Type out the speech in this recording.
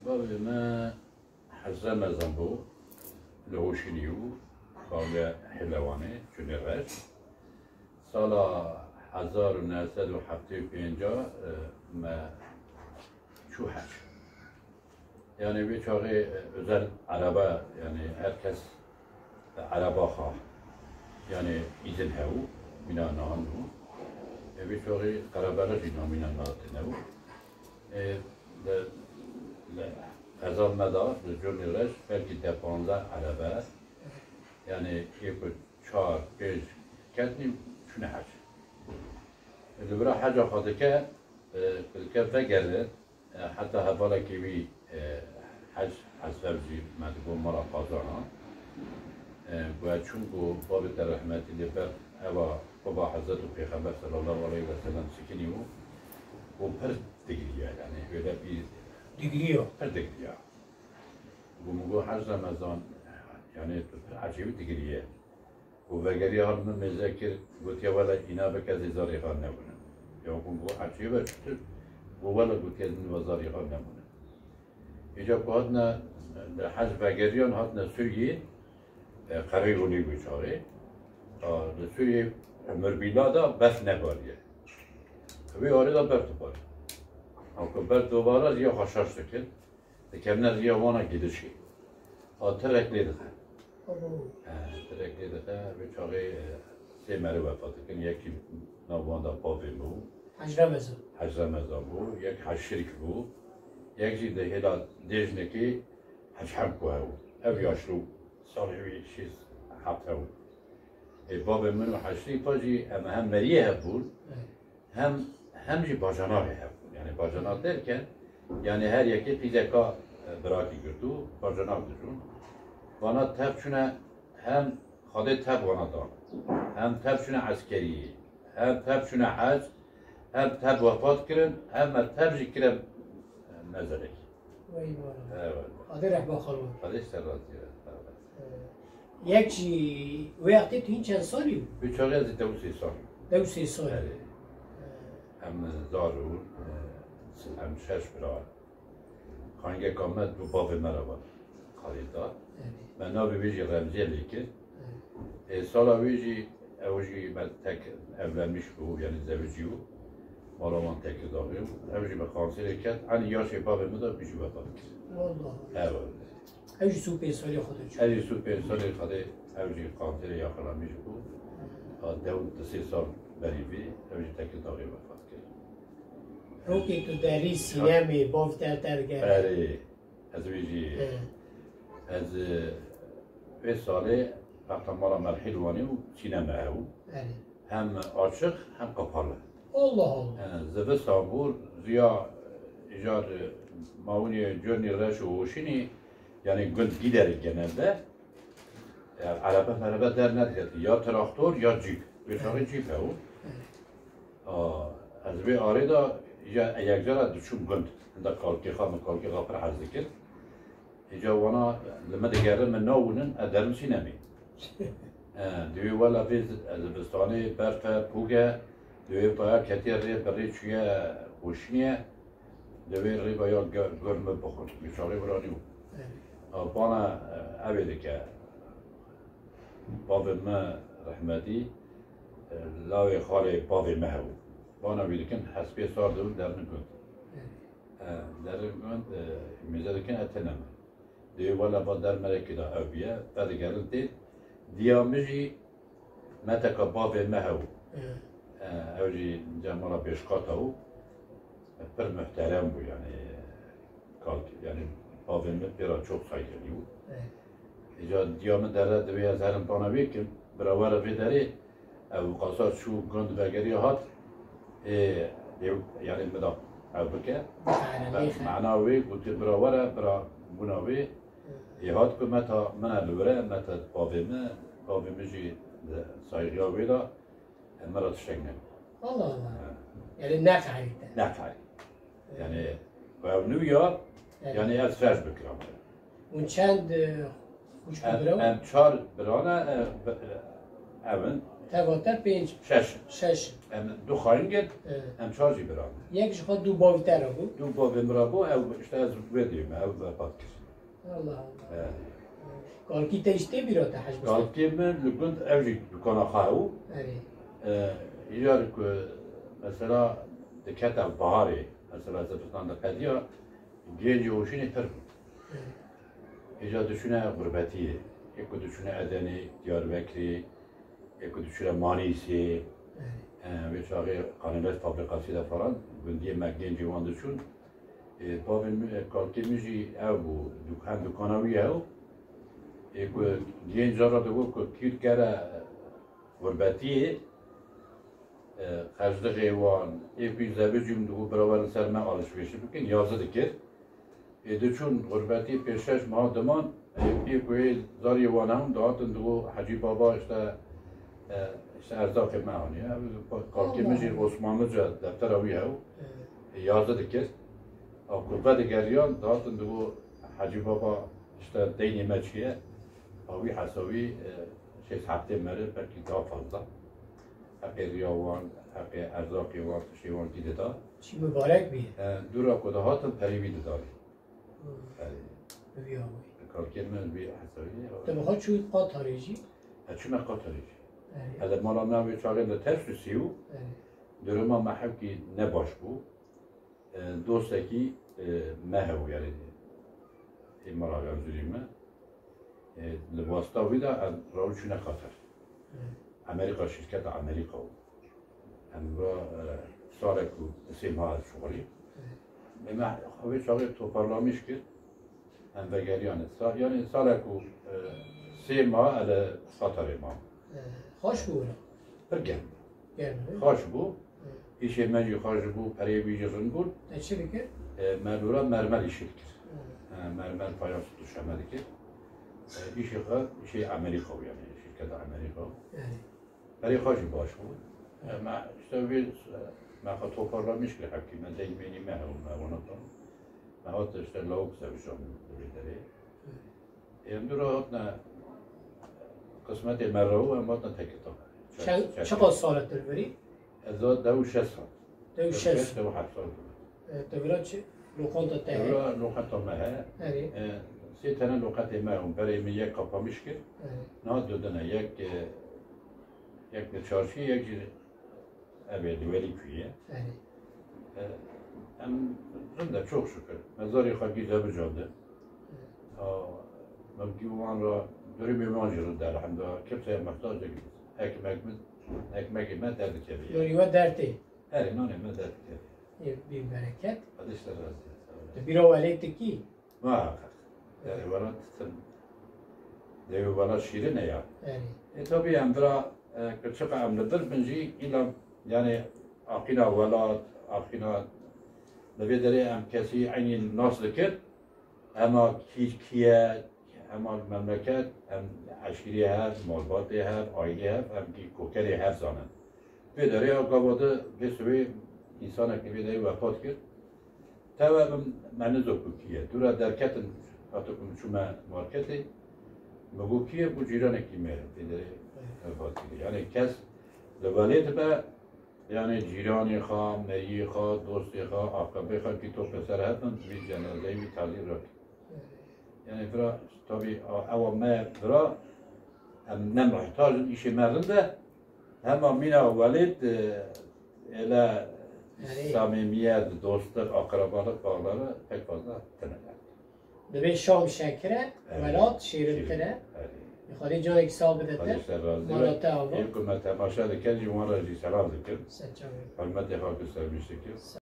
بابي ما حزام زنبو لهوشينيو قال حلواني جنراش سالا 1975 ما شو حاج يعني بيشاغي özel araba yani herkes araba خواه yani izin هاو منا نهانو بيشاغي قرابة جينا منا نهاتنو هزار مدار جنراش belki de 15 araba yani يكون 4 5 كاتني شنو حاج اللي برا حاجة خاطئة كيف قال حتى هذا كيبي حج حسابي ما تقول مرة قاطعنا وشونكو باب الرحمة اللي بر أبا بابا حزته في خبر صلى الله عليه وسلم سكنيو وبرد دقيقة يعني ولا بي دقيقة برد دقيقة ومقول حج رمضان يعني عجيب دقيقة وبقري هرم مذاكر قلت يا ولا إنا بكذا زاري خان نبنا يوم قلت عجيبة شفت ولا قلت يا وزاري خان نبنا إجا قادنا حج بقريان هاتنا سوريا قريبوني بيشاري سوريا مربيلادا بس نباريه وی آره دا برد باری اما برد دوباره زیاد خشاش دکن دکمنه زیاد وانا گیدشی ترک لیده ترک لیده بیچاره سه مره وفات کن یکی نوانده پاوین بود حج رمضان بود یک حج شریک بود یکی ده هلا دیجنه که حج هم کوه بود او یاشلو سالی شیز حبته بود باب من و حج شریک پاجی هم مریه بود هم جی باجانار بود یعنی باجانار درکن یعنی هر یکی پیزکا براکی گردو باجانار دجون وانا تب چونه هم خاده تب وانا دان هم تب چونه عسکری هم تب چونه حج هم تب وفات کرن هم تب جی کرن نظرک وای بارا خاده رحبا خالون خاده سرازی یک جی وقتی تو این چند سالی بود؟ بیچاره از 2-3 سال 2-3 سال هم زارون هم شش برای خانگه کامت دو باب مرا بود خالیتا من نابی بیجی رمزیه لیکن سالا بیجی اوجی من تک اولمیش بود یعنی زوجی بود مالا من تک داغی بود اوجی من خانسیره کرد انی یاش باب مدا بیجی وفات کرد والله اوجی سو 5 سالی خودش اوجی سو 5 سالی خاله اوجی خانسیره یا خلامیش بود 2-3 سال بریبی اوجی تک داغی وفات کرد روکی تو داری سینمی بافتر ترگه بله از ویجی از به ساله وقتا مالا مرحلوانی و سینما او هم عاشق هم قپاله الله زبه سامبور زیا ایجاد ماونی جرنی رش و وشینی یعنی گند گیدری genelde araba در ندید یا تراکتور یا جیپ بیشتر جیپ او از به آره دا یک جا دوچون گند اند کالکی پر حز کرد اینجا وانا لما دیگره من ناونن ادرم سینمی دوی والا بیز از بستانی برف پوگه دوی باید کتیر ری بری چیه خوشنیه دوی ری باید گرم بخور بیچاره برانیو بانا اویده که باب ما رحمتی لاوی خاله باب ما هو بانا بیدکن حسبی سار دول در نگوند میزه دکن اتنم دیو والا با در مرکی دا اوبیه بعد گرد دید دیامجی متکا باب مهو اوجی جمالا بیشقات او پر محترم بو یعنی باب مه بیرا çok saygılı بود ایجا دیام داره دوی از هرم بانوی که براور وی داری او قاسات شو گند بگری هات یعنی مدا او بکه معناوی گوتی براوره برا بناوی یهات که متا من الوره متا قابمه جی سایقیا ویدا مرا تشتگ نمی الله یعنی نقعی یعنی و او نویا یعنی از فرش بکرم اون چند خوش بگرم؟ ام 4 برانه اون تواتر پنج شش شش ام دو خواهیم گرد ام چهار جی برام یکش خود دو باویتر بود دو با بمرا بو او اشته از بدیم او پاد کرد الله کارکی تیشته بیرا تحش بسته قال كيف لكنت أجي دكان خاو اره يجار مثلا دكاتة بهاري مثلا زبطان دقادية جيجي وشيني تر يجا دشونه غربتي يكو دشونه أدني ديار بكري يكو دشونه مانيسي ويشاغي قانونات فابريقاسي دا فران بندية ما جيجي وان دشون بابن قال كيف مجي أو دكانوي أو یک گنج را دو که کیت کرده غربتیه خرجده غیوان یک بیش زبر جم دو برابر سر من آلشویشی بکن یازده دکر ایده چون غربتی پیشش ماه دمان یک کوی زاری وانم دادن دو حجی بابا اشته ارزاق مهانی کارکی مجی عثمانی جا دفتر آوی هاو یازده دکر غربت گریان دادن دو حجی بابا اشته دینی مچیه آوی حسابی شش هفته مره بلکه دا فضلا حق ریاوان حق ارزاقی وان تشیوان دیده دا چی مبارک بیه دورا کده هاتم پریویده داری ببیا کارکر من بی حسابی تو بخواد چوی قاطاریجی چون قطریش هذا مالا ناوی چاقه ده ترس سیو درما محب کی نباش بو دوسته کی مهو یعنی این مرا گرزوریمه لباستا ویدا راوچونه قطر امریکا شرکت امریکا و امرا ساله کو سیم ها از شغلی اما خوی چاقی تو پارلامیش کرد هم بگریان یعنی ساله کو سیم ها از قطر ما خوش بود برگرم گرمه خوش بو ایشه منجی خوش بو پری بیجی رن بود چی بکر؟ مرورا مرمری شرکت مرمر پایان سوتوش آمده کرد ایشی خواهد ایشی امریکا یعنی شرکت امریکا برای خوشی باش بود ما اشتباهی ما خواهد توپار را میشکل حکی من دیگه بینی مه و موانتان ما هات اشتر لاوک سویشان بیداره این دو را هاتنا قسمت مرهو هم هاتنا تکتاب چقدر سالت داری بری؟ از دو 6 سال دو 6 سال دو 7 سال تو برای چه؟ لوکان تا ته؟ برای لوقت مه اره سی تنه لوقت مه هم برای می یک قپا میشکل نه دودنه یک نچارشی یک جیر اولی ولی کویه هم زنده çok şükür mezarı خاکی زبر جاده مبگیوان را دوری بیمان جرد در همدا کبسه محتاج داریم ekmek من درد کردی دوری و درته هر اینانه من درد کردی بی برکت قدش در رازی تو بیرا ولی تکی ما حقیق در ورات دیو ورات شیره نیا tabii امرا küçük amlıdır bence ilam yani akina velat akina nevedere em kesi aynı nasıl ki ama kiye ama memleket em aşkiri her malbatı her aile her em ki kokeri her zaman ve dere akabada bir sürü insana ki bir de vefat kır tabii ben zokukiye dura derketin atıkum şuma marketi مگوکیه بو جیران کیمه دیداری باطلی یعنی کس لوالید به یعنی جیرانی خواه مری خواه دوستی خواه آقابه خواه که تو پسر هستن توی جنازه وی تعلیل را یعنی برا طبی اوا ما برا هم نمحتاج ایش مرنده هم مینا والد اله صمیمیت دوستر آقربانت باقلاره پک فازده تنه دبی شام شکره ولات شیرین تره خالی جان یک سال بده تر مالاته آوا یک کمه تماشا دکر جوان را جی سلام دکر سچاوی حرمت خاک سر میشه که